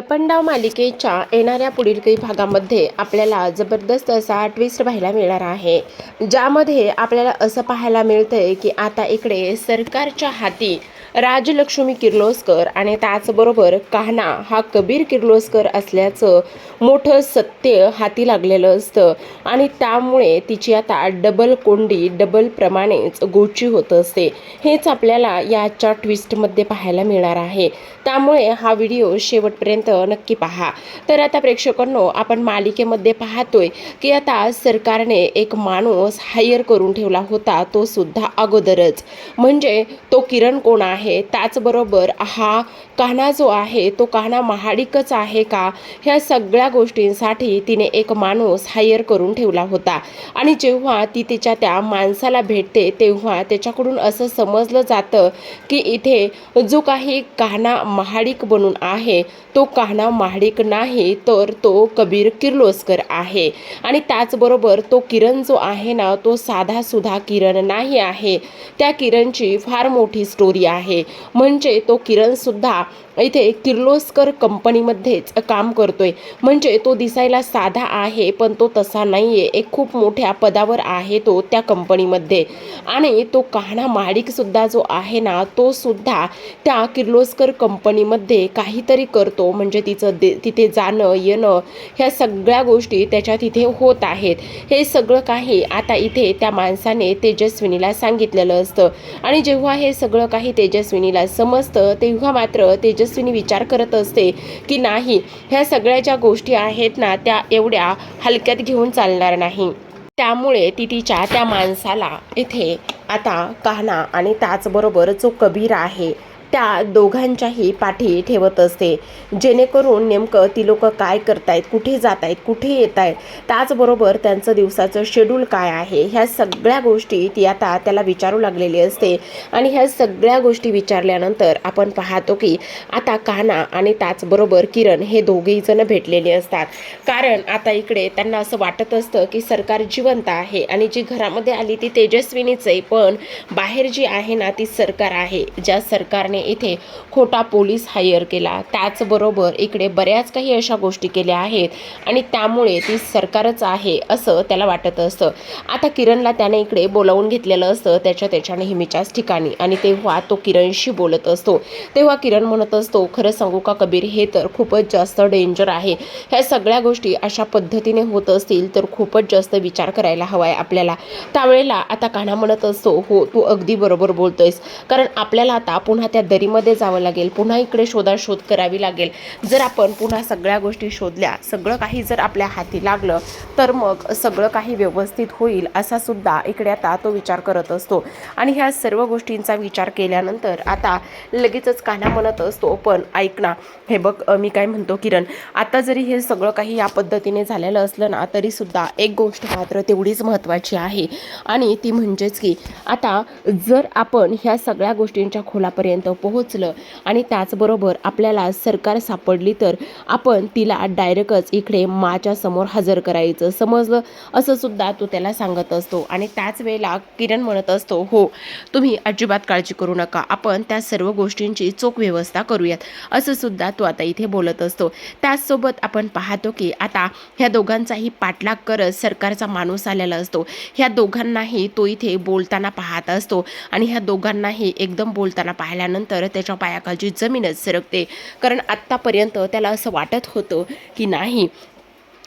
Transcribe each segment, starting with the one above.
लपंडाव मालिकेच्या येणाऱ्या पुढील काही भागामध्ये आपल्याला जबरदस्त असा ट्विस्ट पाहायला मिळणार आहे, ज्यामध्ये आपल्याला असं पाहायला मिळतंय की आता इकडे सरकारच्या हाती राजलक्ष्मी किर्लोस्कर आणि त्याचबरोबर कान्हा हा कबीर किर्लोस्कर असल्याचं मोठं सत्य हाती लागलेलं असतं आणि त्यामुळे तिची आता डबल कोंडी डबल प्रमाणेच गोची होत असते। हेच आपल्याला याच्या ट्विस्टमध्ये पाहायला मिळणार आहे, त्यामुळे हा व्हिडिओ शेवटपर्यंत नक्की पहा। तर आता प्रेक्षकांनो, आपण मालिकेमध्ये पाहतोय की आता सरकारने एक माणूस हायर करून ठेवला होता, तो सुद्धा अगोदरच, म्हणजे तो किरण कोण आहे, त्याचबरोबर हा कान्हा जो आहे तो कान्हा महाडिकच आहे का, ह्या सगळ्या गोष्टींसाठी तिने एक माणूस हायर करून ठेवला होता। आणि जेव्हा ती तिच्या त्या माणसाला भेटते तेव्हा त्याच्याकडून असं समजलं जातं की इथे जो काही कान्हा महाडिक बनून आहे तो कान्हा महाडिक नाही, तर तो कबीर किर्लोस्कर आहे। आणि त्याचबरोबर तो किरण जो आहे ना, तो साधा सुधा किरण नाही आहे, त्या किरणची फार मोठी स्टोरी आहे। म्हणजे तो किरण सुद्धा इथे किर्लोस्कर कंपनीमध्येच काम करतोय, म्हणजे तो दिसायला साधा आहे पण तो तसा नाहीये, एक खूप मोठ्या पदावर आहे तो त्या कंपनीमध्ये। आणि तो कान्हा महाडिक सुद्धा जो आहे ना, तो सुद्धा त्या किर्लोस्कर कंपनीमध्ये काहीतरी करतो, म्हणजे तिथे जाणं येणं ह्या सगळ्या गोष्टी त्याच्या तिथे होत आहेत। हे सगळं काही आता इथे त्या माणसाने तेजस्विनीला सांगितलेलं असतं आणि जेव्हा हे सगळं काही तेजस्विनीला समजतं तेव्हा मात्र तेजस्विनी विचार करत असते की नाही, ह्या सगळ्या ज्या गोष्टी आहेत ना त्या एवढ्या हलक्यात घेऊन चालणार नाही। त्यामुळे ती तिच्या त्या माणसाला इथे आता कान्हा आणि त्याचबरोबर जो कबीर आहे त्या दोघांच्याही पाठी ठेवत असते, जेणेकरून नेमकं ती लोक काय करतायत, कुठे जात आहेत, कुठे येत आहेत, त्याचबरोबर त्यांचं दिवसाचं शेड्यूल काय आहे, ह्या सगळ्या गोष्टी ती आता त्याला विचारू लागलेली असते। आणि ह्या सगळ्या गोष्टी विचारल्यानंतर आपण पाहतो की आता कान्हा आणि त्याचबरोबर किरण हे दोघेही जण भेटलेले असतात, कारण आता इकडे त्यांना असं वाटत असतं की सरकार जिवंत आहे आणि जी घरामध्ये आली ती तेजस्विनीच आहे, पण बाहेर जी आहे ना ती सरकार आहे, ज्या सरकारने इथे खोटा पोलीस हायर केला, त्याचबरोबर इकडे बऱ्याच काही अशा गोष्टी केल्या आहेत आणि त्यामुळे ती सरकारच आहे असं त्याला वाटत असतं। आता किरणला त्याने इकडे बोलावून घेतलेलं असतं त्याच्या नेहमीच्याच ठिकाणी, आणि तेव्हा तो किरणशी बोलत असतो। तेव्हा किरण म्हणत असतो, खरं सांगू का कबीर, हे तर खूपच जास्त डेंजर आहे, ह्या सगळ्या गोष्टी अशा पद्धतीने होत असतील तर खूपच जास्त विचार करायला हवाय आपल्याला। त्यावेळेला आता कान्हा म्हणत असतो, हो तू अगदी बरोबर बोलतोयस, कारण आपल्याला आता पुन्हा त्या दरीमध्ये जावं लागेल, पुन्हा इकडे शोधाशोध करावी लागेल। जर आपण पुन्हा सगळ्या गोष्टी शोधल्या, सगळं काही जर आपल्या हाती लागलं तर मग सगळं काही व्यवस्थित होईल असा सुद्धा इकडे आता तो विचार करत असतो। आणि ह्या सर्व गोष्टींचा विचार केल्यानंतर आता लगेचच कान्हा म्हणत असतो, पण ऐक ना, हे बघ मी काय म्हणतो किरण, आता जरी हे सगळं काही या पद्धतीने झालेलं असलं ना तरी सुद्धा एक गोष्ट मात्र तेवढीच महत्त्वाची आहे, आणि ती म्हणजेच की आता जर आपण ह्या सगळ्या गोष्टींच्या खोलापर्यंत पोहोचलं आणि त्याचबरोबर आपल्याला सरकार सापडली तर आपण तिला डायरेक्टच इकडे माझ्या समोर हजर करायचं, समजलं, असं सुद्धा तो त्याला सांगत असतो। आणि त्याच वेळेला किरण म्हणत असतो, हो तुम्ही अजिबात काळजी करू नका, आपण त्या सर्व गोष्टींची चोख व्यवस्था करूयात, असं सुद्धा तो आता इथे बोलत असतो। त्याचसोबत आपण पाहतो की आता ह्या दोघांचाही पाठलाग करत सरकारचा माणूस आलेला असतो, ह्या दोघांनाही तो इथे बोलताना पाहत असतो आणि ह्या दोघांनाही एकदम बोलताना पाहिल्यानंतर त्याच्या पायाखालची जमीनच सरकते, कारण आत्तापर्यंत त्याला असं वाटत होतं की नाही,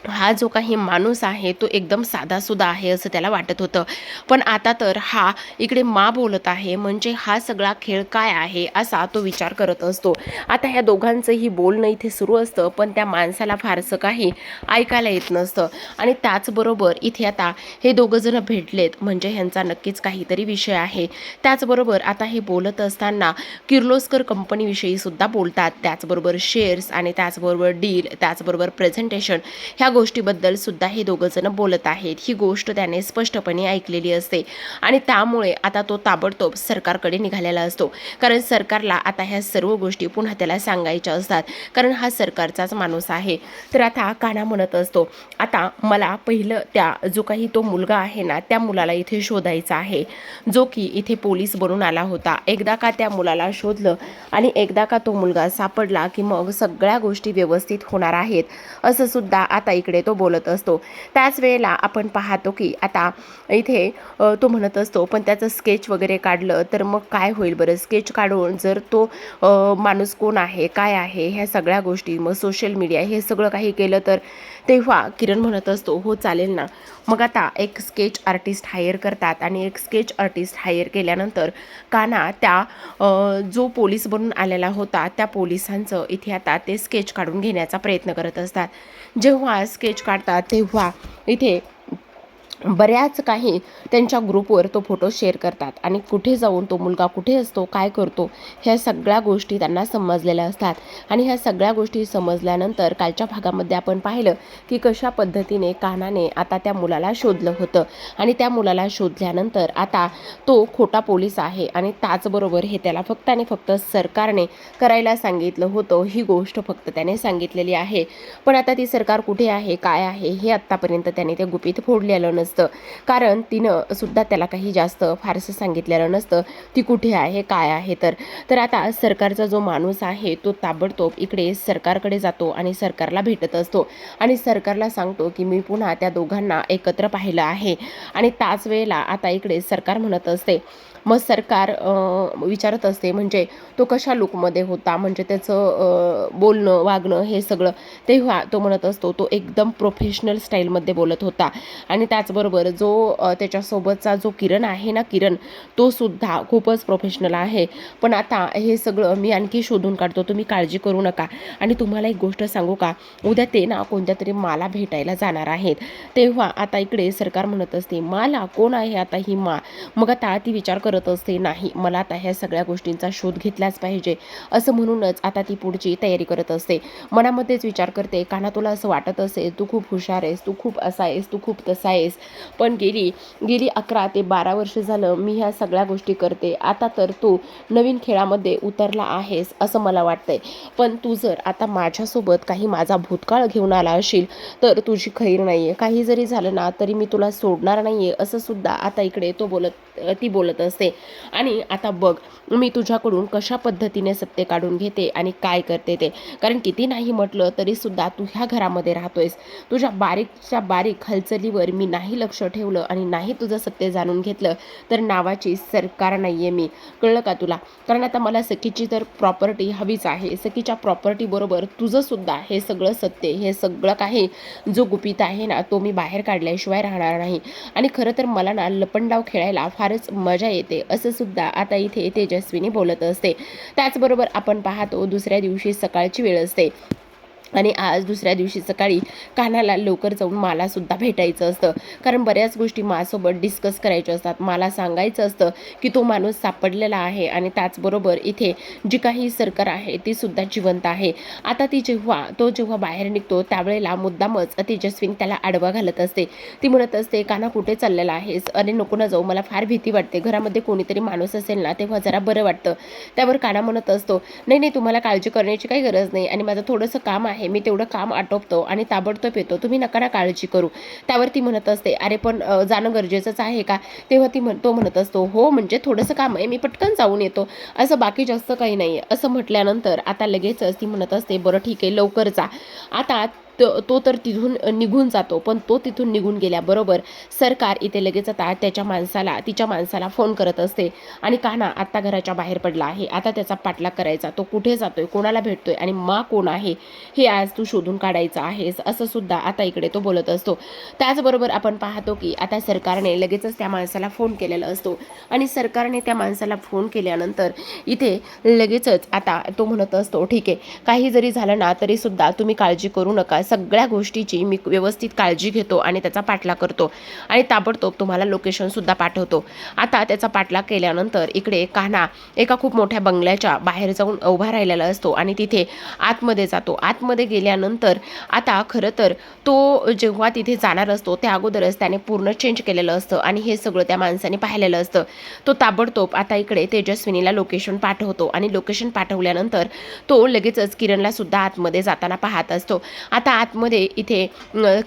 हा जो काही माणूस आहे तो एकदम साधासुधा आहे असं त्याला वाटत होतं, पण आता तर हा इकडे बोलत आहे, म्हणजे हा सगळा खेळ काय आहे असा तो विचार करत असतो। आता ह्या दोघांचंही बोलणं इथे सुरू असतं, पण त्या माणसाला फारसं काही ऐकायला येत नसतं। आणि त्याचबरोबर इथे आता हे दोघं जण भेटलेत, म्हणजे ह्यांचा नक्कीच काहीतरी विषय आहे। त्याचबरोबर आता हे बोलत असताना किर्लोस्कर कंपनीविषयी सुद्धा बोलतात, त्याचबरोबर शेअर्स आणि त्याचबरोबर डील, त्याचबरोबर प्रेझेंटेशन, ह्या गोष्टीबद्दल सुद्धा हे दोघं जण बोलत आहेत. ही गोष्ट त्याने स्पष्टपणे ऐकलेली असते आणि त्यामुळे आता तो ताबडतोब सरकारकडे निघालेला असतो. कारण सरकारला आता ह्या सर्व गोष्टी पुन्हा त्याला सांगायच्या असतात, कारण हा सरकारचाच माणूस आहे. तर आता कान्हा म्हणत असतो, आता मला पहिलं त्या जो काही तो मुलगा आहे ना, त्या मुलाला इथे शोधायचा आहे, जो की इथे पोलीस बनून आला होता. एकदा का त्या मुलाला शोधलं आणि एकदा का तो मुलगा सापडला की मग सगळ्या गोष्टी व्यवस्थित होणार आहेत, असं सुद्धा आता इकडे तो बोलत असतो. त्याच वेळेला आपण पाहतो की आता इथे तो म्हणत असतो, पण त्याचं स्केच वगैरे काढलं तर मग काय होईल बरं? स्केच काढून जर तो माणूस कोण आहे, काय आहे, ह्या सगळ्या गोष्टी, मग सोशल मीडिया, हे सगळं काही केलं तर? तेव्हा किरण म्हणत असतो, हो चालेल ना. मग आता एक स्केच आर्टिस्ट हायर करतात आणि एक स्केच आर्टिस्ट हायर केल्यानंतर कान्हा त्या जो पोलीस बनून आलेला होता त्या पोलिसांचं इथे आता ते स्केच काढून घेण्याचा प्रयत्न करत असतात. जेव्हा स्केच काढतात तेव्हा इथे बऱ्याच काही त्यांच्या ग्रुपवर तो फोटो शेअर करतात आणि कुठे जाऊन तो मुलगा कुठे असतो, काय करतो, ह्या सगळ्या गोष्टी त्यांना समजलेल्या असतात. आणि ह्या सगळ्या गोष्टी समजल्यानंतर कालच्या भागामध्ये आपण पाहिलं की कशा पद्धतीने कान्हाने आता त्या मुलाला शोधलं होतं आणि त्या मुलाला शोधल्यानंतर आता तो खोटा पोलीस आहे आणि त्याचबरोबर हे त्याला फक्त आणि फक्त सरकारने करायला सांगितलं होतं, ही गोष्ट फक्त त्याने सांगितलेली आहे. पण आता ती सरकार कुठे आहे, काय आहे, हे आत्तापर्यंत त्याने ते गुपित फोडलेलं नसतं, कारण तिनं सुद्धा त्याला काही जास्त फारसं सांगितलेलं नसतं ती कुठे आहे, काय आहे. तर आता सरकारचा जो माणूस आहे तो ताबडतोब इकडे सरकारकडे जातो आणि सरकारला भेटत असतो आणि सरकारला सांगतो की मी पुन्हा त्या दोघांना एकत्र पाहिलं आहे. आणि त्याच वेळेला आता इकडे सरकार म्हणत असते, मग सरकार विचारत असते म्हणजे तो कशा लुकमध्ये होता, म्हणजे त्याचं बोलणं वागणं हे सगळं. तेव्हा तो म्हणत असतो तो एकदम प्रोफेशनल स्टाईलमध्ये बोलत होता आणि त्याचबरोबर जो त्याच्यासोबतचा जो किरण आहे ना, किरण, तो सुद्धा खूपच प्रोफेशनल आहे. पण आता हे सगळं मी आणखी शोधून काढतो, तुम्ही काळजी करू नका. आणि तुम्हाला एक गोष्ट सांगू का, उद्या ते ना कोणत्या तरी माला भेटायला जाणार आहेत. तेव्हा आता इकडे सरकार म्हणत असते, माला कोण आहे आता ही मा? मग आता ती विचार करत असते, नाही मला आता ह्या सगळ्या गोष्टींचा शोध घेतलाच पाहिजे, असं म्हणूनच आता ती पुढची तयारी करत असते. मनामध्येच विचार करते, कान्हा तुला असं वाटत असेल तू खूप हुशार आहेस, तू खूप असा आहेस, तू खूप तसा आहेस, पण गेली 11 ते 12 वर्ष झालं मी ह्या सगळ्या गोष्टी करते. आता तर तू नवीन खेळामध्ये उतरला आहेस असं मला वाटतंय. पण तू जर आता माझ्यासोबत काही माझा भूतकाळ घेऊन आला असेल तर तुझी खैर नाही आहे. काही जरी झालं ना तरी मी तुला सोडणार नाही आहे, असं सुद्धा आता इकडे ती बोलत असते. आणि आता बघ मी तुझ्याकडून कशा पद्धतीने सत्य काढून घेते आणि काय करते ते. कारण किती नाही म्हटलं तरी सुद्धा तू ह्या घरामध्ये राहतोयस. तुझ्या बारीकच्या बारीक हालचालीवर मी नाही लक्ष ठेवलं आणि नाही तुझं सत्य जाणून घेतलं तर नावाची सरकार नाही आहे मी. कळलं का तुला? कारण आता मला सखीची तर प्रॉपर्टी हवीच आहे. सखीच्या प्रॉपर्टीबरोबर तुझं सुद्धा हे सगळं सत्य, हे सगळं काही जो गुपित आहे ना तो मी बाहेर काढल्याशिवाय राहणार नाही. आणि खरं तर मला ना लपंडाव खेळायला फारच मजा येते, असं सुद्धा आता इथे तेजस्विनी बोलत असते. त्याचबरोबर आपण पाहतो दुसऱ्या दिवशी सकाळची वेळ असते आणि आज दुसऱ्या दिवशी सकाळी कान्हाला लवकर जाऊन मला सुद्धा भेटायचं असतं, कारण बऱ्याच गोष्टी माझ्यासोबत डिस्कस करायच्या असतात. मला सांगायचं असतं की तो माणूस सापडलेला आहे आणि त्याचबरोबर इथे जी काही सरकार आहे ती सुद्धा जिवंत आहे. आता जेव्हा बाहेर निघतो त्यावेळेला मुद्दामच तेजस्विनी त्याला आडवा घालत असते. ती म्हणत असते, कान्हा कुठे चाललेला आहेस? अरे नको ना जाऊ, मला फार भीती वाटते. घरामध्ये कोणीतरी माणूस असेल ना तेव्हा जरा बरं वाटतं. त्यावर कान्हा म्हणत असतो, नाही तुम्हाला काळजी करण्याची काही गरज नाही आणि माझं थोडंसं काम आहे, मी तेवढं काम आटोपतो आणि ताबडतोब येतो, तुम्ही नका ना काळजी करू. त्यावर ती म्हणत असते, अरे पण जाणं गरजेचंच आहे का? तेव्हा तो म्हणत असतो, हो म्हणजे थोडंसं काम आहे, मी पटकन जाऊन येतो, असं बाकी जास्त काही नाही आहे. असं म्हटल्यानंतर आता लगेचच ती म्हणत असते, बरं ठीक आहे लवकर जा. आता तो तर तिथून निघून जातो, पण तो तिथून निघून गेल्याबरोबर सरकार इथे लगेच आता तिच्या माणसाला फोन करत असते आणि कान्हा आत्ता घराच्या बाहेर पडला आहे. आता त्याचा पाठलाग करायचा, तो कुठे जातोय, कोणाला भेटतोय आणि मा कोण आहे हे आज तू शोधून काढायचं आहेस, असं सुद्धा आता इकडे तो बोलत असतो. त्याचबरोबर आपण पाहतो की आता सरकारने लगेचच त्या माणसाला फोन केलेला असतो आणि सरकारने त्या माणसाला फोन केल्यानंतर इथे लगेचच आता तो म्हणत असतो, ठीक आहे काही जरी झालं ना तरी सुद्धा तुम्ही काळजी करू नका, सगळ्या गोष्टीची मी व्यवस्थित काळजी घेतो आणि त्याचा पाठलाग करतो आणि ताबडतोब तुम्हाला लोकेशनसुद्धा पाठवतो. आता त्याचा पाठलाग केल्यानंतर इकडे कान्हा एका खूप मोठ्या बंगल्याच्या बाहेर जाऊन उभा राहिलेला असतो आणि तिथे आतमध्ये जातो. आतमध्ये गेल्यानंतर आता खरं तर तो जेव्हा तिथे जाणार असतो त्या अगोदरच त्याने पूर्ण चेंज केलेलं असतं आणि हे सगळं त्या माणसाने पाहिलेलं असतं. तो ताबडतोब आता इकडे तेजस्विनीला लोकेशन पाठवतो आणि लोकेशन पाठवल्यानंतर तो लगेचच किरणला सुद्धा आतमध्ये जाताना पाहत असतो. आता आतमध्ये इथे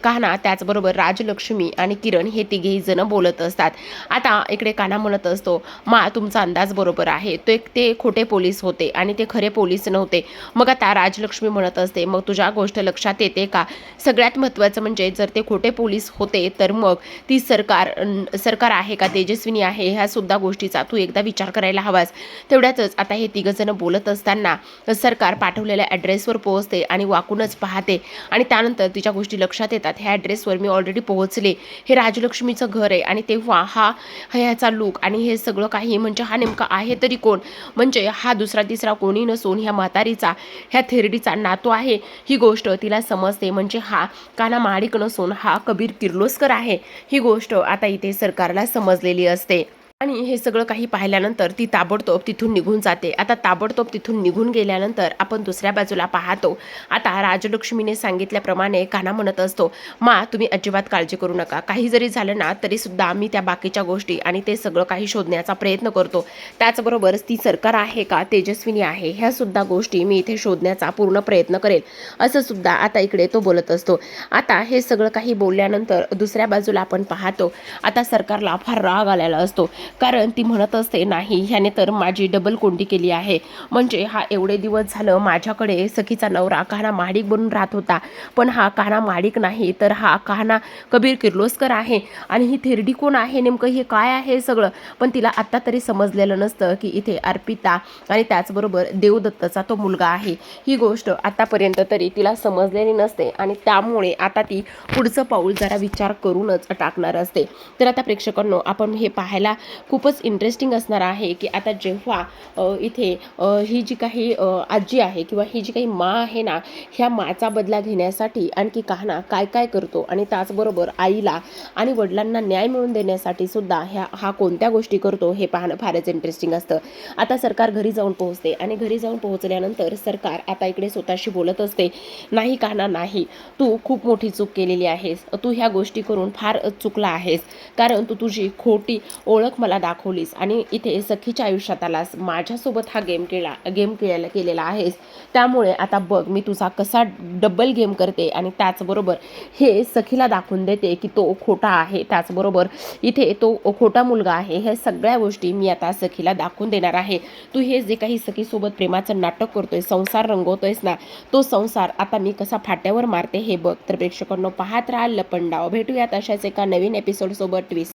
कान्हा त्याचबरोबर राजलक्ष्मी आणि किरण हे तिघेही जण बोलत असतात. आता इकडे कान्हा म्हणत असतो, मा तुमचा अंदाज बरोबर आहे, ते खोटे पोलीस होते आणि ते खरे पोलीस नव्हते. मग आता राजलक्ष्मी म्हणत असते, मग तुझ्या गोष्ट लक्षात येते का? सगळ्यात महत्त्वाचं म्हणजे जर ते खोटे पोलीस होते तर मग ती सरकार आहे का तेजस्विनी आहे ह्या सुद्धा गोष्टीचा तू एकदा विचार करायला हवास. तेवढ्यातच आता हे तिघजण बोलत असताना सरकार पाठवलेल्या ॲड्रेसवर पोहोचते आणि वाकूनच पाहते आणि त्यानंतर तिच्या गोष्टी लक्षात येतात. ह्या ॲड्रेसवर मी ऑलरेडी पोहोचले, हे राजलक्ष्मीचं घर आहे आणि तेव्हा ह्याचा लूक आणि हे सगळं काही म्हणजे हा नेमका आहे तरी कोण? म्हणजे हा दुसरा तिसरा कोणी नसून ह्या म्हातारीचा ह्या थेरडीचा नातू आहे ही गोष्ट तिला समजते. म्हणजे हा कान्हा महाडिक नसून हा कबीर किर्लोस्कर आहे ही गोष्ट आता इथे सरकारला समजलेली असते. आणि हे सगळं काही पाहिल्यानंतर ती ताबडतोब तिथून निघून जाते. आता ताबडतोब तिथून निघून गेल्यानंतर आपण दुसऱ्या बाजूला पाहतो. आता राजलक्ष्मीने सांगितल्याप्रमाणे कान्हा म्हणत असतो, मा तुम्ही अजिबात काळजी करू नका, काही जरी झालं ना तरी सुद्धा मी त्या बाकीच्या गोष्टी आणि ते सगळं काही शोधण्याचा प्रयत्न करतो. त्याचबरोबर ती सरकार आहे का तेजस्विनी आहे ह्या सुद्धा गोष्टी मी इथे शोधण्याचा पूर्ण प्रयत्न करेल असं सुद्धा आता इकडे तो बोलत असतो. आता हे सगळं काही बोलल्यानंतर दुसऱ्या बाजूला आपण पाहतो आता सरकारला फार राग आलेला असतो. कारण ती म्हणत असते, नाही ह्याने तर माझी डबल कोंडी केली आहे. म्हणजे हा एवढे दिवस झालं माझ्याकडे सखीचा नवरा कान्हा महाडिक बनून राहत होता, पण हा कान्हा महाडिक नाही तर हा कान्हा कबीर किर्लोस्कर आहे. आणि ही थेरडी कोण आहे नेमकं, हे काय आहे सगळं? पण तिला आत्ता तरी समजलेलं नसतं की इथे अर्पिता आणि त्याचबरोबर देवदत्तचा तो मुलगा आहे ही गोष्ट आतापर्यंत तरी तिला समजलेली नसते आणि त्यामुळे आता ती पुढचं पाऊल जरा विचार करूनच टाकणार असते. तर आता प्रेक्षकांनो आपण हे पाहायला खूपच इंटरेस्टिंग असणार आहे की आता जेव्हा इथे ही जी काही आजी आहे किंवा ही जी काही माँ आहे ना, ह्या माचा बदला घेण्यासाठी आणखी कान्हा काय काय करतो आणि त्याचबरोबर आईला आणि वडिलांना न्याय मिळवून देण्यासाठी सुद्धा हा कोणत्या गोष्टी करतो हे पाहणं फारच इंटरेस्टिंग असतं. आता सरकार घरी जाऊन पोहोचते आणि घरी जाऊन पोहोचल्यानंतर सरकार आता इकडे स्वतःशी बोलत असते, नाही कान्हा नाही, तू खूप मोठी चूक केलेली आहेस, तू ह्या गोष्टी करून फार चुकला आहेस. कारण तू तुझी खोटी ओळख मला दाखवलीस आणि इथे सखीच्या आयुष्यात आलास, माझ्यासोबत हा गेम केलेला आहेस. त्यामुळे आता बघ मी तुझा कसा डबल गेम करते आणि त्याचबरोबर हे सखीला दाखवून देते की तो खोटा आहे, त्याचबरोबर इथे तो खोटा मुलगा आहे. हे सगळ्या गोष्टी मी आता सखीला दाखवून देणार आहे. तू हे जे काही सखीसोबत प्रेमाचं नाटक करतोय, संसार रंगवतोयस ना, तो संसार आता मी कसा फाट्यावर मारते हे बघ. तर प्रेक्षकांनो पाहत राहा लपंडाव. भेटूयात अशाच एका नवीन एपिसोडसोबत. ट्विस्ट